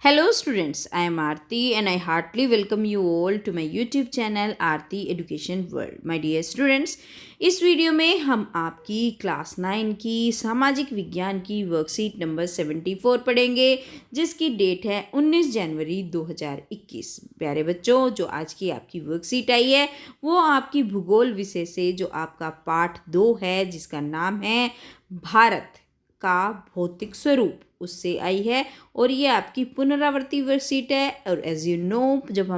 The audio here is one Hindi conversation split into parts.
Hello students, I am Aarti and I heartily welcome you all to my YouTube channel Aarti Education World. My dear students, इस वीडियो में हम आपकी क्लास 9 की सामाजिक विज्ञान की वर्कशीट नंबर 74 पढ़ेंगे जिसकी डेट है 19 जनवरी 2021। प्यारे बच्चों, जो आज की आपकी वर्कशीट आई है वो आपकी भूगोल विषय से जो आपका पाठ 2 है जिसका नाम है भारत का भौतिक स्वरूप उससे आई है और ये आपकी पुनरावृत्ति वर्कशीट है। और एज यू नो जब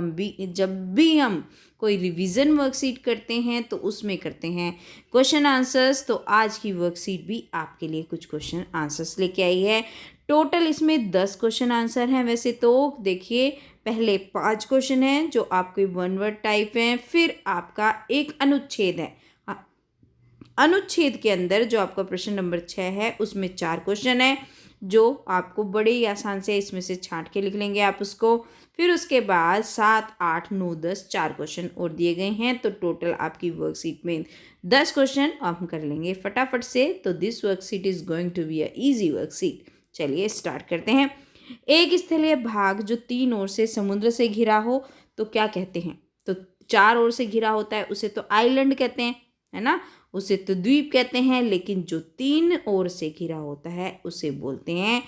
भी हम कोई रिवीजन वर्कशीट करते हैं तो उसमें करते हैं क्वेश्चन आंसर्स। तो आज की वर्कशीट भी आपके लिए कुछ क्वेश्चन आंसर्स लेके आई है। टोटल इसमें 10 क्वेश्चन आंसर हैं। वैसे तो देखिए, पहले 5 क्वेश्चन हैं जो आपके वन वर्ड टाइप हैं, फिर आपका एक अनुच्छेद है। अनुच्छेद के अंदर जो आपका प्रश्न नंबर 6 है उसमें 4 क्वेश्चन है जो आपको बड़े ही आसान से इसमें से छांट के लिख लेंगे आप उसको। फिर उसके बाद 7, 8, 9, 10 4 क्वेश्चन और दिए गए हैं। तो टोटल आपकी वर्कशीट में 10 क्वेश्चन हम कर लेंगे फटाफट से। तो this worksheet is going to be a easy worksheet. चलिए स्टार्ट करते हैं। एक स्थलीय भाग जो 3 ओर से समुद्र से घिरा हो तो क्या कहते हैं? तो 4 ओर से घिरा होता है उसे तो आइलैंड कहते हैं, है ना। उसे तो द्वीप कहते हैं, लेकिन जो 3 ओर से घिरा होता है उसे बोलते हैं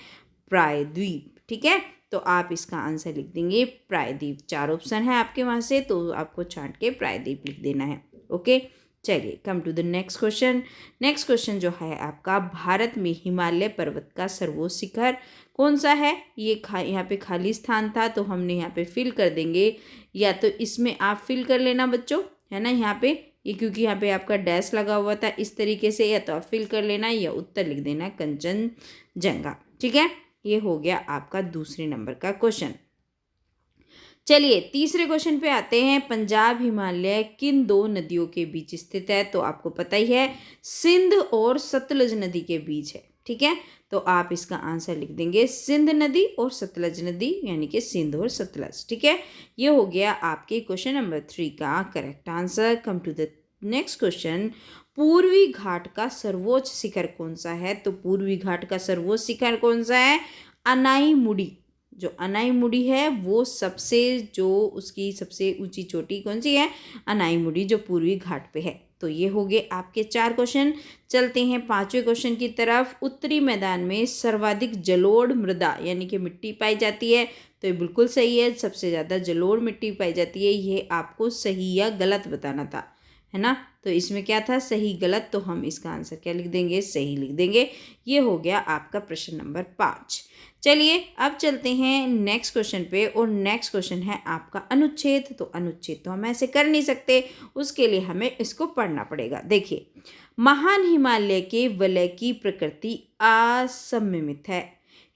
प्रायद्वीप। ठीक है, तो आप इसका आंसर लिख देंगे प्रायद्वीप। 4 ऑप्शन है आपके वहाँ से, तो आपको छांट के प्रायद्वीप लिख देना है। ओके, चलिए come to the next question. Next question जो है आपका, भारत में हिमालय पर्वत का सर्वोच्च शिखर कौन सा है? ये यहाँ पे खाली स्थान था तो हमने यहाँ पे फिल कर देंगे, या तो इसमें आप फिल कर लेना बच्चों, है ना। यहाँ पे ये क्योंकि यहाँ पे आपका डैश लगा हुआ था इस तरीके से, या तो आप फिल कर लेना या उत्तर लिख देना कंचनजंगा। ठीक है, ये हो गया आपका दूसरे नंबर का क्वेश्चन। चलिए तीसरे क्वेश्चन पे आते हैं। पंजाब हिमालय किन 2 नदियों के बीच स्थित है? तो आपको पता ही है, सिंध और सतलज नदी के बीच है। ठीक है, तो आप इसका आंसर लिख देंगे सिंध नदी और सतलज नदी, यानी कि सिंध और सतलज। ठीक है, ये हो गया आपके क्वेश्चन नंबर 3 का correct answer. Come to the next question. पूर्वी घाट का सर्वोच्च शिखर कौन सा है? तो पूर्वी घाट का सर्वोच्च शिखर कौन सा है? अनाईमुड़ी। जो अनाईमुड़ी है वो उसकी सबसे ऊंची चोटी कौन सी है? अनाईमुड़ी, जो पूर्वी घाट पे है। तो ये हो गए आपके 4 क्वेश्चन। चलते हैं 5वें क्वेश्चन की तरफ। उत्तरी मैदान में सर्वाधिक जलोढ़ मृदा यानी कि मिट्टी पाई जाती है। तो ये बिल्कुल सही है, सबसे ज़्यादा जलोढ़ मिट्टी पाई जाती है। ये आपको सही या गलत बताना था, है ना। तो इसमें क्या था, सही गलत, तो हम इसका आंसर क्या लिख देंगे? सही लिख देंगे। ये हो गया आपका प्रश्न नंबर 5। चलिए अब चलते हैं नेक्स्ट क्वेश्चन पे, और नेक्स्ट क्वेश्चन है आपका अनुच्छेद। तो अनुच्छेद तो हम ऐसे कर नहीं सकते, उसके लिए हमें इसको पढ़ना पड़ेगा। देखिए, महान हिमालय के वलय की प्रकृति असममित है।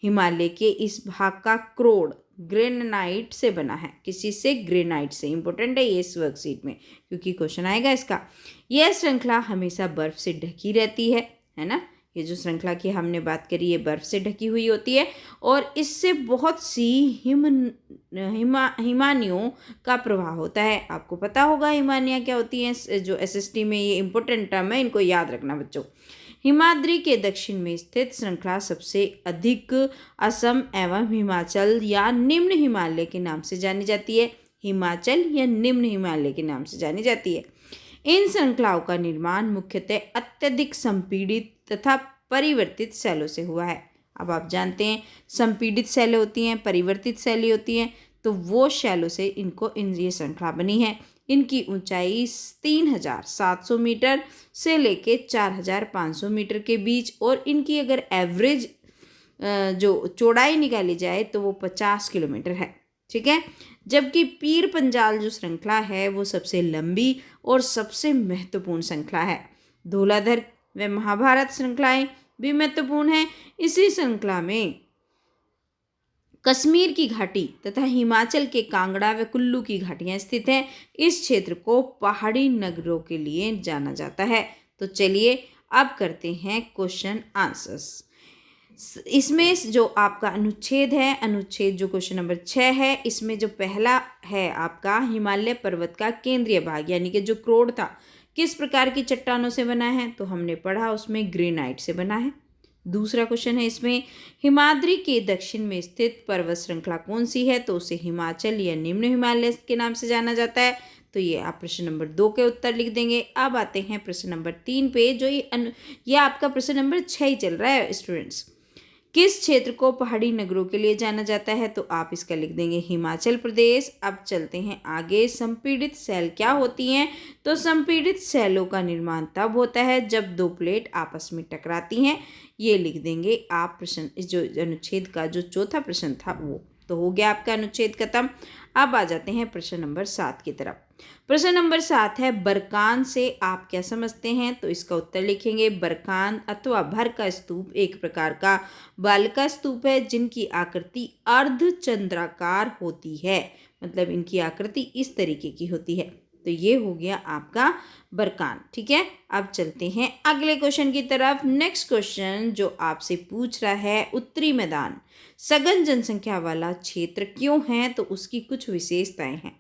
हिमालय के इस भाग का क्रोड ग्रेनाइट से बना है। किसी से? ग्रेनाइट से। इंपॉर्टेंट है ये इस वर्कशीट में क्योंकि क्वेश्चन आएगा इसका। यह श्रृंखला हमेशा बर्फ से ढकी रहती है ना। ये जो श्रृंखला की हमने बात करी ये बर्फ से ढकी हुई होती है, और इससे बहुत सी हिमानियों का प्रवाह होता है। आपको पता होगा हिमानियाँ क्या होती हैं, जो एसएसटी में ये इंपॉर्टेंट टर्म है, इनको याद रखना बच्चों। हिमाद्री के दक्षिण में स्थित श्रृंखला सबसे अधिक असम एवं हिमाचल या निम्न हिमालय के नाम से जानी जाती है। हिमाचल या निम्न हिमालय के नाम से जानी जाती है। इन श्रृंखलाओं का निर्माण मुख्यतः अत्यधिक संपीड़ित तथा परिवर्तित शैलों से हुआ है। अब आप जानते हैं संपीड़ित शैलें होती हैं, परिवर्तित शैली होती हैं, तो वो शैलों से ये श्रृंखला बनी है। इनकी ऊंचाई 3700 मीटर से लेके 4500 मीटर के बीच, और इनकी अगर एवरेज जो चौड़ाई निकाली जाए तो वो 50 किलोमीटर है। ठीक है, जबकि पीर पंजाल जो श्रृंखला है वो सबसे लंबी और सबसे महत्वपूर्ण श्रृंखला है। धौलाधर व महाभारत श्रृंखलाएं भी महत्वपूर्ण हैं। इसी श्रृंखला में कश्मीर की घाटी तथा हिमाचल के कांगड़ा व कुल्लू की घाटियां स्थित हैं। इस क्षेत्र को पहाड़ी नगरों के लिए जाना जाता है। तो चलिए अब करते हैं क्वेश्चन आंसर्स। इसमें जो आपका अनुच्छेद है, अनुच्छेद जो क्वेश्चन नंबर 6 है, इसमें जो पहला है आपका हिमालय पर्वत का केंद्रीय भाग यानी कि जो क्रोड था किस प्रकार की चट्टानों से बना है? तो हमने पढ़ा उसमें ग्रेनाइट से बना है। दूसरा क्वेश्चन है इसमें, हिमाद्री के दक्षिण में स्थित पर्वत श्रृंखला कौन सी है? तो उसे हिमाचल या निम्न हिमालय के नाम से जाना जाता है। तो ये आप प्रश्न नंबर 2 के उत्तर लिख देंगे। अब आते हैं प्रश्न नंबर 3 पे, जो ये आपका प्रश्न नंबर 6 ही चल रहा है स्टूडेंट्स। किस क्षेत्र को पहाड़ी नगरों के लिए जाना जाता है? तो आप इसका लिख देंगे हिमाचल प्रदेश। अब चलते हैं आगे, संपीड़ित सेल क्या होती हैं? तो संपीड़ित सेलों का निर्माण तब होता है जब दो प्लेट आपस में टकराती हैं। ये लिख देंगे आप प्रश्न, इस जो अनुच्छेद का जो चौथा प्रश्न था वो तो हो गया आपका अनुच्छेद खत्म। अब आ जाते हैं प्रश्न नंबर 7 की तरफ। प्रश्न नंबर 7 है, बरकान से आप क्या समझते हैं? तो इसका उत्तर लिखेंगे, बरकान अथवा भर का स्तूप एक प्रकार का बालिका स्तूप है जिनकी आकृति अर्धचंद्राकार होती है। मतलब इनकी आकृति इस तरीके की होती है। तो ये हो गया आपका बरकान। ठीक है, अब चलते हैं अगले क्वेश्चन की तरफ। नेक्स्ट क्वेश्चन जो आपसे पूछ रहा है, उत्तरी मैदान सघन जनसंख्या वाला क्षेत्र क्यों है? तो उसकी कुछ विशेषताएं हैं।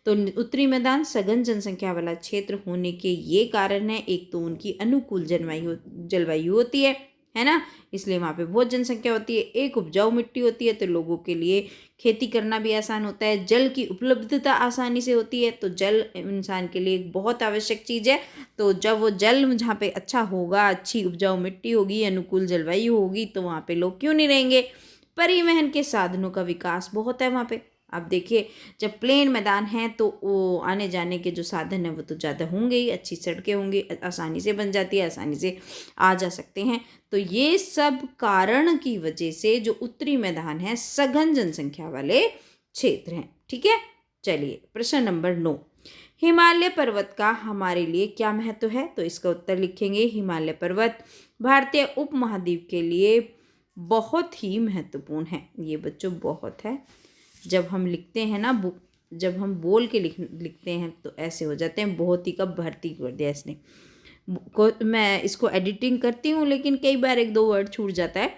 तो उत्तरी मैदान सघन जनसंख्या वाला क्षेत्र होने के ये कारण है, एक तो उनकी अनुकूल जलवायु होती है ना, इसलिए वहाँ पे बहुत जनसंख्या होती है। एक उपजाऊ मिट्टी होती है, तो लोगों के लिए खेती करना भी आसान होता है। जल की उपलब्धता आसानी से होती है, तो जल इंसान के लिए एक बहुत आवश्यक चीज़ है। तो जब वो जल जहाँ पे अच्छा होगा, अच्छी उपजाऊ मिट्टी होगी, अनुकूल जलवायु होगी, तो वहाँ पे लोग क्यों नहीं रहेंगे। परिवहन के साधनों का विकास बहुत है वहाँ पे। अब देखिए, जब प्लेन मैदान है तो वो आने जाने के जो साधन है वो तो ज़्यादा होंगे ही, अच्छी सड़कें होंगी, आसानी से बन जाती है, आसानी से आ जा सकते हैं। तो ये सब कारण की वजह से जो उत्तरी मैदान है सघन जनसंख्या वाले क्षेत्र हैं। ठीक है, चलिए प्रश्न नंबर 9, हिमालय पर्वत का हमारे लिए क्या महत्व है? तो इसका उत्तर लिखेंगे, हिमालय पर्वत भारतीय उपमहाद्वीप के लिए बहुत ही महत्वपूर्ण है। ये बच्चों बहुत है, जब हम लिखते हैं ना जब हम बोल के लिखते हैं तो ऐसे हो जाते हैं, बहुत ही कब भर्ती कर दिया इसने मैं इसको एडिटिंग करती हूँ लेकिन कई बार एक दो वर्ड छूट जाता है।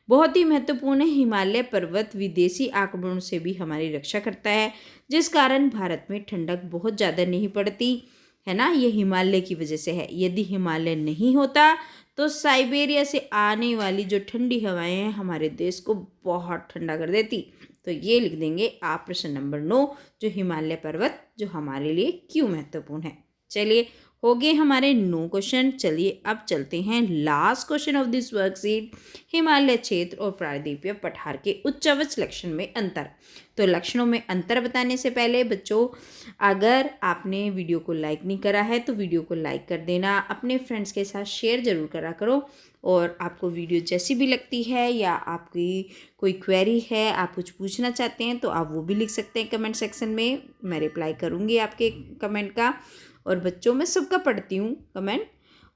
बहुत ही महत्वपूर्ण है, हिमालय पर्वत विदेशी आक्रमणों से भी हमारी रक्षा करता है, जिस कारण भारत में ठंडक बहुत ज़्यादा नहीं पड़ती है ना, ये हिमालय की वजह से है। यदि हिमालय नहीं होता तो साइबेरिया से आने वाली जो ठंडी हवाएं हैं हमारे देश को बहुत ठंडा कर देती। तो ये लिख देंगे आप प्रश्न नंबर 9, जो हिमालय पर्वत जो हमारे लिए क्यों महत्वपूर्ण है। चलिए, हो गए हमारे 9 क्वेश्चन। चलिए अब चलते हैं last question of this worksheet, Himalaya क्षेत्र और प्रायद्वीपीय पठार के उच्चवच लक्षण में अंतर। तो लक्षणों में अंतर बताने से पहले बच्चों, अगर आपने वीडियो को लाइक नहीं करा है तो वीडियो को लाइक कर देना, अपने फ्रेंड्स के साथ शेयर ज़रूर करा करो। और आपको वीडियो जैसी भी लगती है या आपकी कोई क्वेरी है, आप कुछ पूछना चाहते हैं तो आप वो भी लिख सकते हैं कमेंट सेक्शन में, मैं रिप्लाई करूँगी आपके कमेंट का। और बच्चों मैं सबका पढ़ती हूँ कमेंट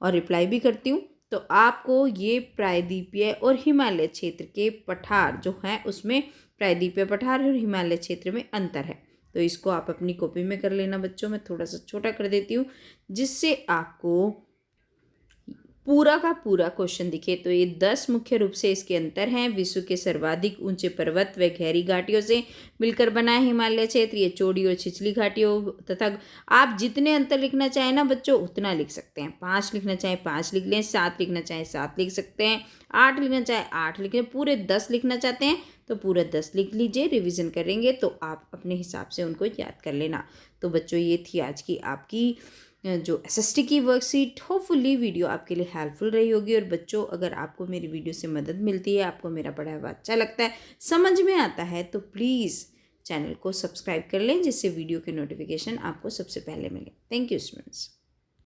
और रिप्लाई भी करती हूँ। तो आपको ये प्रायद्वीपीय और हिमालय क्षेत्र के पठार जो हैं उसमें प्रायद्वीपीय पठार और हिमालय क्षेत्र में अंतर है। तो इसको आप अपनी कॉपी में कर लेना बच्चों, मैं थोड़ा सा छोटा कर देती हूँ जिससे आपको पूरा का पूरा क्वेश्चन दिखे। तो ये 10 मुख्य रूप से इसके अंतर हैं। विश्व के सर्वाधिक ऊंचे पर्वत व गहरी घाटियों से मिलकर बना है हिमालय क्षेत्र। ये चौड़ी और छिछली घाटियों तथा आप जितने अंतर लिखना चाहें ना बच्चों उतना लिख सकते हैं। 5 लिखना चाहें 5 लिख लें, 7 लिखना चाहें 7 लिख सकते हैं, 8 लिखना चाहें 8 लिख लें, पूरे 10 लिखना चाहते हैं तो पूरा 10 लिख लीजिए। रिविज़न करेंगे तो आप अपने हिसाब से उनको याद कर लेना। तो बच्चों ये थी आज की आपकी जो एसएसटी की वर्कशीट। होपफुली वीडियो आपके लिए हेल्पफुल रही होगी। और बच्चों, अगर आपको मेरी वीडियो से मदद मिलती है, आपको मेरा पढ़ाया हुआ अच्छा लगता है, समझ में आता है, तो प्लीज़ चैनल को सब्सक्राइब कर लें जिससे वीडियो के नोटिफिकेशन आपको सबसे पहले मिले। Thank you students.